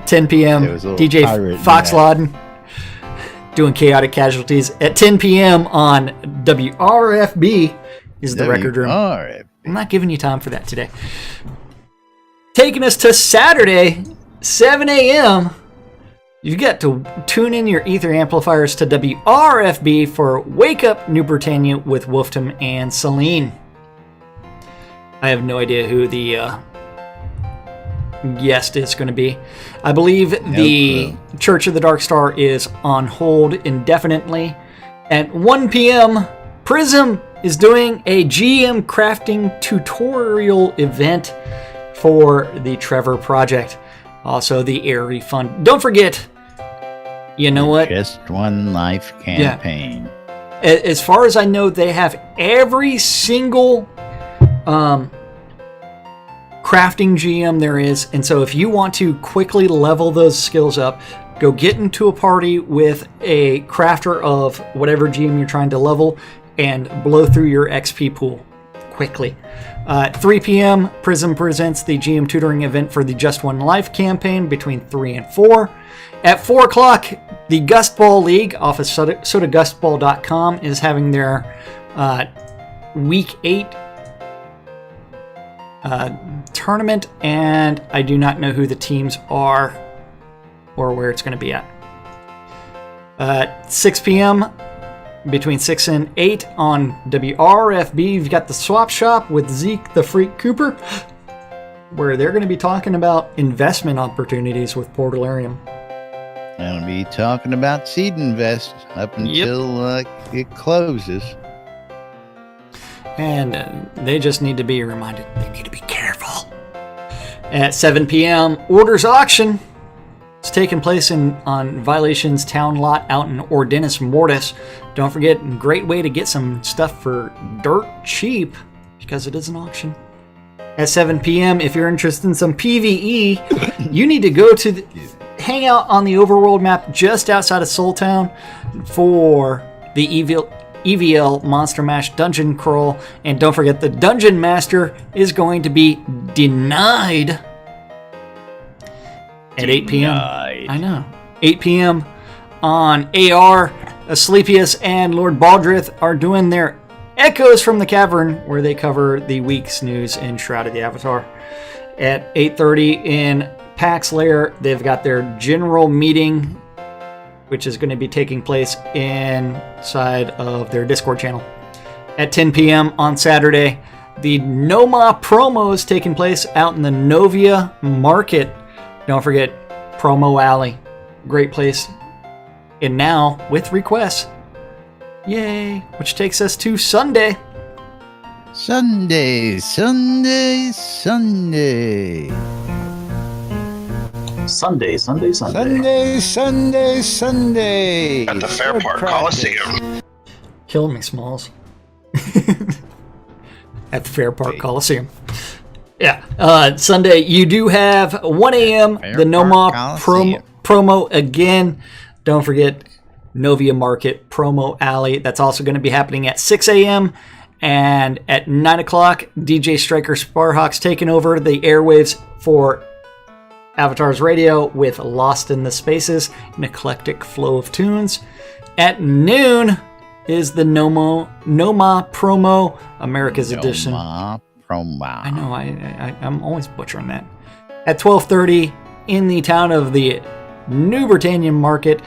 10 p.m. DJ Foxlodden doing Chaotic Casualties at 10 p.m. on WRFB is the record room. I'm not giving you time for that today. Taking us to Saturday, 7 a.m. You've got to tune in your ether amplifiers to WRFB for Wake Up New Britannia with Wolftam and Celine. I have no idea who the guest is going to be. I believe the Church of the Dark Star is on hold indefinitely. At 1 p.m., Prism is doing a GM crafting tutorial event for the Trevor Project. Also, the Airy Fund. Don't forget, you know what? Just One Life campaign. Yeah. As far as I know, they have every single crafting GM there is. And so if you want to quickly level those skills up, go get into a party with a crafter of whatever GM you're trying to level and blow through your XP pool quickly. 3 p.m., Prism presents the GM tutoring event for the Just One Life campaign between 3 and 4. At 4 o'clock, the Gust Ball League off of sodagustball.com is having their Week 8 tournament, and I do not know who the teams are or where it's going to be at. 6 p.m., between 6 and 8 on WRFB, you've got the Swap Shop with Zeke the Freak Cooper, where they're going to be talking about investment opportunities with Portalarium. I'll be talking about Seed Invest up until it closes. And they just need to be reminded they need to be careful. At 7 p.m., Orders Auction. It's taking place on Violations Town Lot out in Ordinis Mortis. Don't forget, great way to get some stuff for dirt cheap because it is an auction. At 7 p.m., if you're interested in some PvE, you need to go to hang out on the overworld map just outside of Soul Town for the EVL Monster Mash Dungeon Crawl. And don't forget, the Dungeon Master is going to be denied at 8 p.m. I know. 8 p.m. on AR, Asclepius and Lord Baldrith are doing their Echoes from the Cavern, where they cover the week's news in Shroud of the Avatar. At 8:30 in PAX Lair, they've got their general meeting, which is going to be taking place inside of their Discord channel. At 10 p.m. on Saturday, the Noma promo is taking place out in the Novia Market. Don't forget, Promo Alley. Great place. And now, with requests. Yay! Which takes us to Sunday. Sunday. Sunday. At the Fairpark Coliseum. Killing me, Smalls. At the Fairpark Coliseum. Yeah. Sunday, you do have 1 a.m. the Noma promo again. Don't forget, Novia Market Promo Alley. That's also going to be happening at 6 a.m. And at 9 o'clock, DJ Striker Sparhawks taking over the airwaves for Avatar's Radio with Lost in the Spaces, an eclectic flow of tunes. At noon is the Noma Promo America's Edition. Noma Promo. I know, I'm always butchering that. At 12:30 in the town of the New Britannia Market,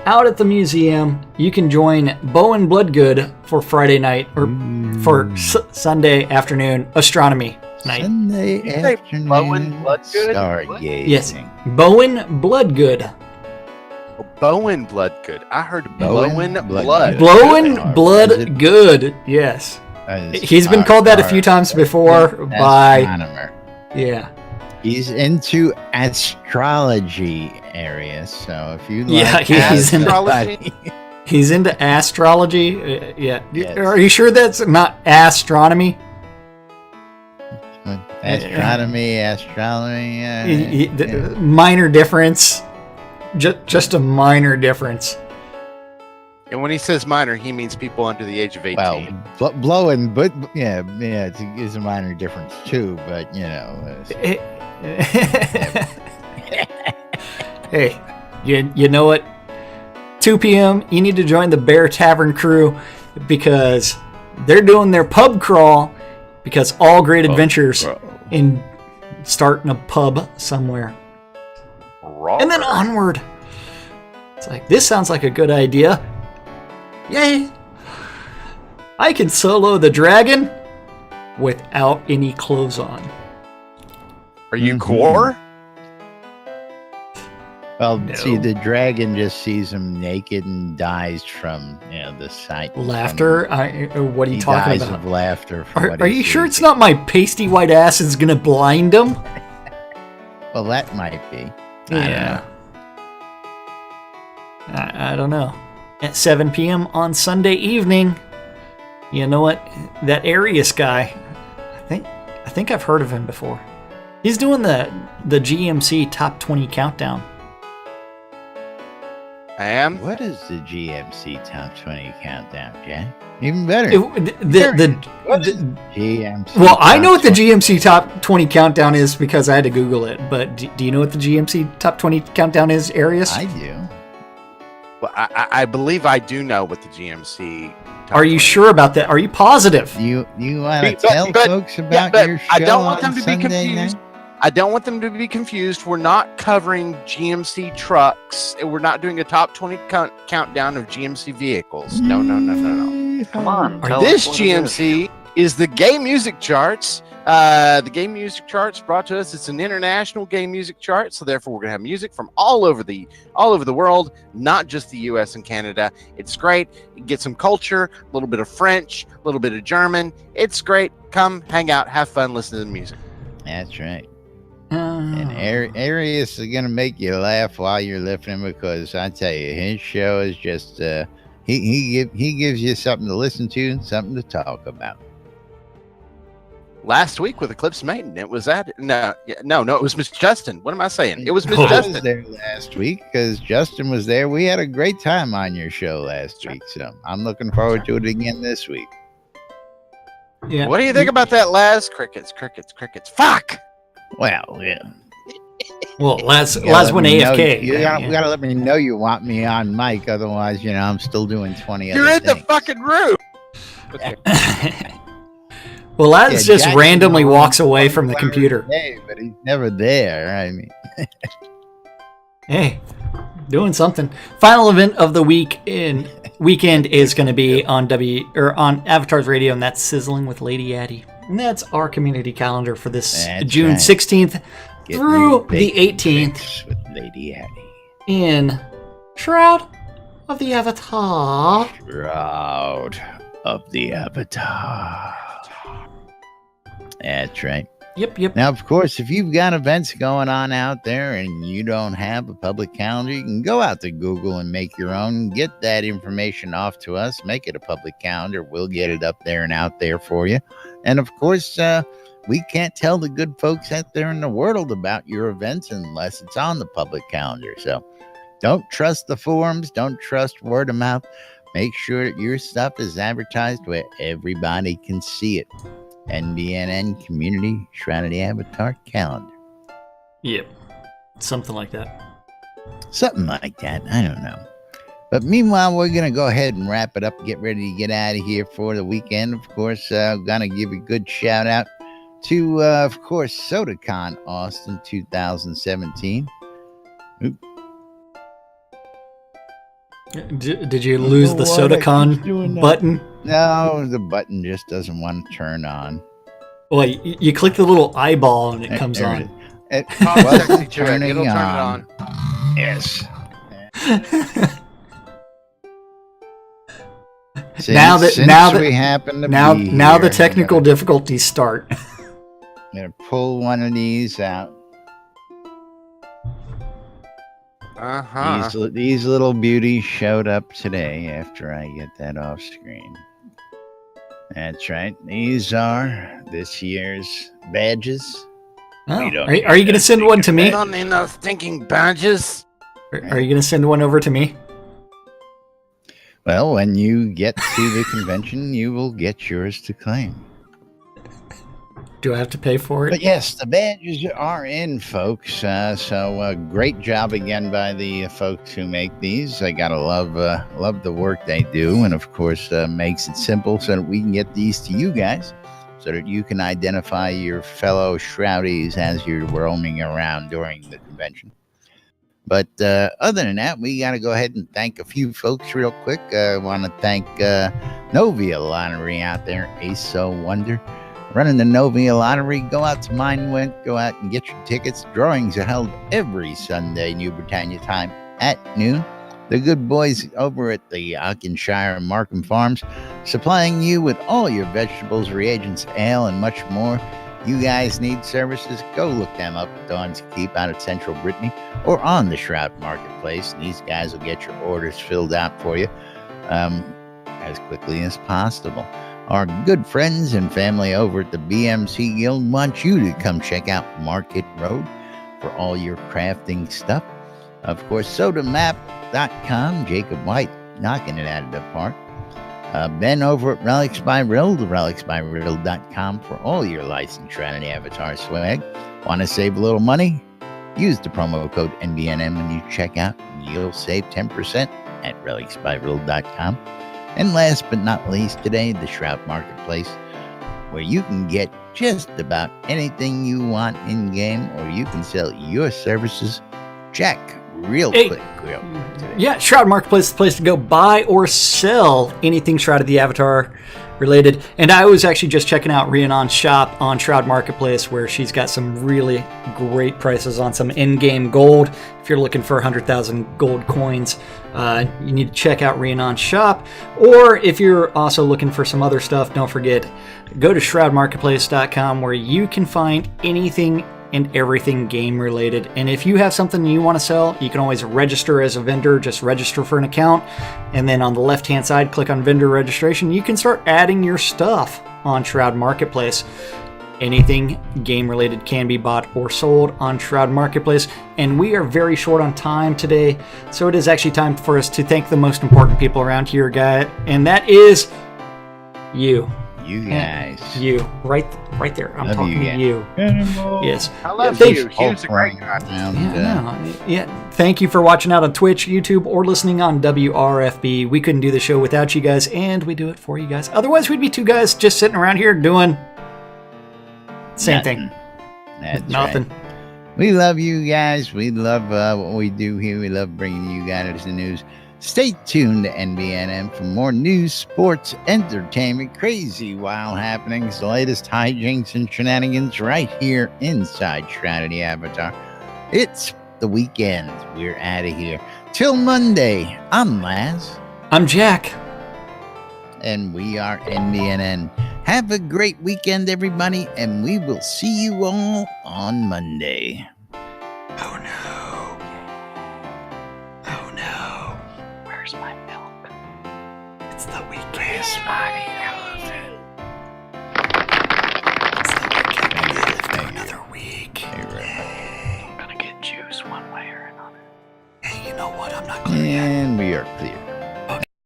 out at the museum, you can join Bowen Bloodgood for Friday night, or for Sunday afternoon astronomy night. Sunday afternoon. Bowen Bloodgood? Stargazing. Yes, Bowen Bloodgood. Bowen Bloodgood. I heard Bowen Blood. Bowen Bloodgood. Yes. He's been called that a few times before by... Astronomer. Yeah. He's into astrology area, so if you like he's astrology. He's into astrology. Yeah. Yes. Are you sure that's not astronomy? Astronomy. Minor difference. Just a minor difference. And when he says minor, he means people under the age of 18. Well, blowing, but yeah, it's a minor difference too. But you know, hey, you know what? 2 p.m. You need to join the Bear Tavern crew because they're doing their pub crawl. Because all great adventures in starting a pub somewhere. And then onward. It's like, this sounds like a good idea. Yay! I can solo the dragon without any clothes on. Are you core? Well, No. see, the dragon just sees him naked and dies from the sight. Laughter? What are you talking dies about? of laughter. Are you sure it's not my pasty white ass is gonna blind him? Well, that might be. Yeah. I don't know. At 7 p.m. on Sunday evening, you know what? That Arius guy, I think I've heard of him before. He's doing the GMC Top 20 Countdown. I am. What is the GMC Top 20 Countdown, Jack? Even better. The GMC. Well, I know what the GMC Top 20 Countdown is because I had to Google it. But do you know what the GMC Top 20 Countdown is, Arius? I do. Well, I believe I do know what the GMC. Are you sure about that? Are you positive? You want to tell folks about your show? I don't want them to be Sunday confused. night? I don't want them to be confused. We're not covering GMC trucks. We're not doing a top 20 countdown of GMC vehicles. No. Come on. This GMC is the gay music charts. The gay music charts brought to us. It's an international gay music chart, so therefore we're gonna have music from all over the world, not just the U.S. and Canada. It's great. You get some culture, a little bit of French, a little bit of German. It's great. Come hang out, have fun, listen to the music. That's right. And Arius is gonna make you laugh while you're listening because I tell you, his show is just he gives you something to listen to, and something to talk about. Last week with Eclipse Maiden, it was that no, it was Miss Justin. What am I saying? It was Miss I Justin. was there last week because Justin was there. We had a great time on your show last week, so I'm looking forward to it again this week. Yeah. What do you think about that, Laz? Crickets. Fuck. Well, yeah. Well, Laz went AFK. You gotta let me know you want me on mic, otherwise, I'm still doing 20 You're other in the things. fucking room. Okay. Well, Laz just Jack randomly is walks away from the computer. Hey, but he's never there. I mean, Hey, doing something. Final event of the weekend is going to be on Avatar's Radio, and that's Sizzling with Lady Addie. And that's our community calendar for this June 16th through the 18th with Lady Addie in Shroud of the Avatar. Shroud of the Avatar. That's right. Yep. Now, of course, if you've got events going on out there and you don't have a public calendar, you can go out to Google and make your own. Get that information off to us. Make it a public calendar. We'll get it up there and out there for you. And, of course, we can't tell the good folks out there in the world about your events unless it's on the public calendar. So don't trust the forums. Don't trust word of mouth. Make sure that your stuff is advertised where everybody can see it. NBNN Community Shrouded Avatar Calendar. Yep. Something like that. Something like that. I don't know. But meanwhile, we're going to go ahead and wrap it up. Get ready to get out of here for the weekend. Of course, I'm going to give a good shout out to, of course, SodaCon Austin 2017. Oop. Did you lose the SodaCon button? No, the button just doesn't want to turn on. Well, you click the little eyeball and it comes on. It wasn't turning It'll turn it on. Yes. Now the the technical difficulties start. I'm gonna pull one of these out. These little beauties showed up today after I get that off screen. That's right. These are this year's badges. Oh. Are you going to send one to me? I don't need no stinking badges. Are you going to send one over to me? Well, when you get to the convention, you will get yours to claim. Do I have to pay for it? But yes, the badges are in, folks. So great job again by the folks who make these. I gotta love the work they do, and of course makes it simple so that we can get these to you guys, so that you can identify your fellow Shroudies as you're roaming around during the convention. But other than that, we got to go ahead and thank a few folks real quick. I want to thank Novia Lottery out there, Ace So Wonder. Running the Novia Lottery, go out to Mindwent, go out and get your tickets. Drawings are held every Sunday, New Britannia time at noon. The good boys over at the Auchenshire and Markham Farms, supplying you with all your vegetables, reagents, ale, and much more. You guys need services, go look them up at Dawn's Keep out of Central Brittany or on the Shroud Marketplace. And these guys will get your orders filled out for you as quickly as possible. Our good friends and family over at the BMC Guild want you to come check out Market Road for all your crafting stuff. Of course, sodamap.com, Jacob White knocking it out of the park. Ben over at Relics by Rill, relicsbyrill.com for all your licensed Shroud Avatar swag. Want to save a little money? Use the promo code NBNM when you check out. You'll save 10% at relicsbyrill.com. And last but not least today, the Shroud Marketplace, where you can get just about anything you want in-game, or you can sell your services. Jack, quick. Yeah, Shroud Marketplace is the place to go buy or sell anything Shroud of the Avatar related. And I was actually just checking out Rhiannon's shop on Shroud Marketplace, where she's got some really great prices on some in-game gold. If you're looking for 100,000 gold coins, you need to check out Rhiannon's shop. Or if you're also looking for some other stuff, don't forget, go to shroudmarketplace.com, where you can find anything and everything game related. And if you have something you want to sell, you can always register as a vendor. Just register for an account, and then on the left hand side, click on vendor registration. You can start adding your stuff on Shroud Marketplace. Anything game related can be bought or sold on Shroud Marketplace. And we are very short on time today, so it is actually time for us to thank the most important people around here, guy, and that is you. You guys. You. Right there. I'm talking to you. Yes. I love you. Hugh's a great guy. Thank you for watching out on Twitch, YouTube, or listening on WRFB. We couldn't do the show without you guys, and we do it for you guys. Otherwise, we'd be two guys just sitting around here doing same thing. That's nothing. Right. We love you guys. We love what we do here. We love bringing you guys the news. Stay tuned to NBNM for more news, sports, entertainment, crazy, wild happenings, the latest hijinks and shenanigans right here inside Shroud of the Avatar. It's the weekend. We're out of here. Till Monday, I'm Laz. I'm Jack. And we are NBNN. Have a great weekend, everybody, and we will see you all on Monday. Oh, no. Oh, no. Where's my milk? It's the weekend. Where's my elephant? It's the weekend. We gotta live through another week. I'm gonna get juice one way or another. Hey, you know what? I'm not clear yet. And we are clear.